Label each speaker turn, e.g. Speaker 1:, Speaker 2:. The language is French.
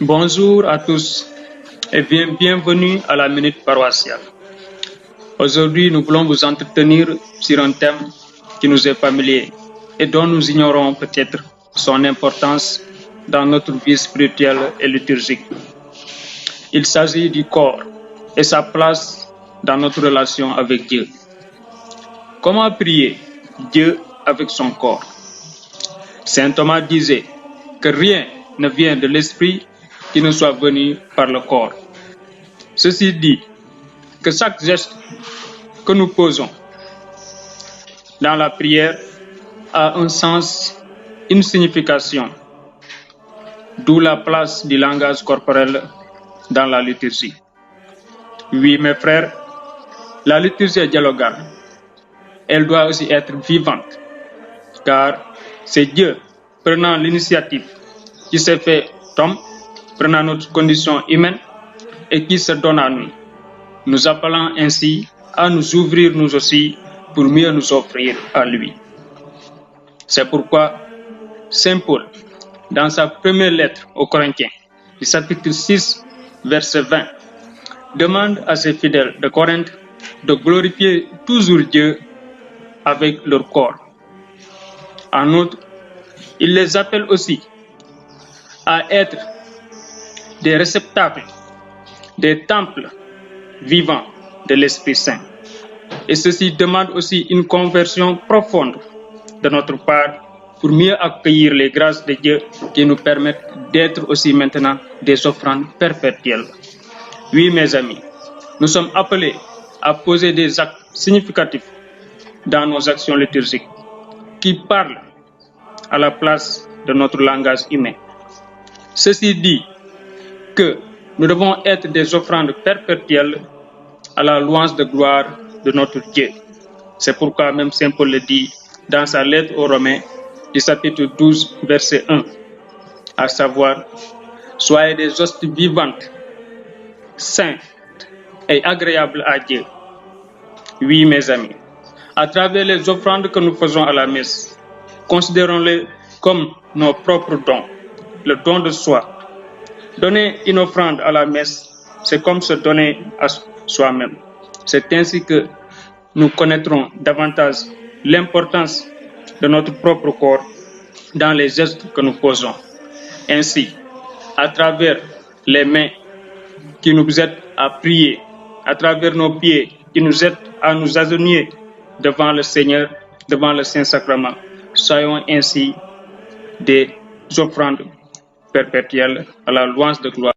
Speaker 1: Bonjour à tous et bienvenue à la Minute Paroissiale. Aujourd'hui, nous voulons vous entretenir sur un thème qui nous est familier et dont nous ignorons peut-être son importance dans notre vie spirituelle et liturgique. Il s'agit du corps et sa place dans notre relation avec Dieu. Comment prier Dieu avec son corps? Saint Thomas disait que rien ne vient de l'esprit qui ne soit venu par le corps. Ceci dit, que chaque geste que nous posons dans la prière a un sens, une signification, d'où la place du langage corporel dans la liturgie. Oui, mes frères, la liturgie est dialogale. Elle doit aussi être vivante, car c'est Dieu prenant l'initiative qui s'est fait homme, prenant notre condition humaine et qui se donne à nous, nous appelant ainsi à nous ouvrir nous aussi pour mieux nous offrir à lui. C'est pourquoi Saint Paul, dans sa première lettre aux Corinthiens, du chapitre 6, verset 20, demande à ses fidèles de Corinthe de glorifier toujours Dieu avec leur corps. En outre, il les appelle aussi à être des réceptacles, des temples vivants de l'Esprit Saint. Et ceci demande aussi une conversion profonde de notre part pour mieux accueillir les grâces de Dieu qui nous permettent d'être aussi maintenant des offrandes perpétuelles. Oui, mes amis, nous sommes appelés à poser des actes significatifs dans nos actions liturgiques qui parlent à la place de notre langage humain. Ceci dit que nous devons être des offrandes perpétuelles à la louange de gloire de notre Dieu. C'est pourquoi même Saint Paul le dit dans sa lettre aux Romains du chapitre 12, verset 1, à savoir, soyez des hosties vivantes, saintes et agréables à Dieu. Oui, mes amis, à travers les offrandes que nous faisons à la messe, considérons-les comme nos propres dons, le don de soi. Donner une offrande à la messe, c'est comme se donner à soi-même. C'est ainsi que nous connaîtrons davantage l'importance de notre propre corps dans les gestes que nous posons. Ainsi, à travers les mains qui nous aident à prier, à travers nos pieds qui nous aident à nous agenouiller devant le Seigneur, devant le Saint-Sacrement, soyons ainsi des offrandes perpétuelles à la louange de gloire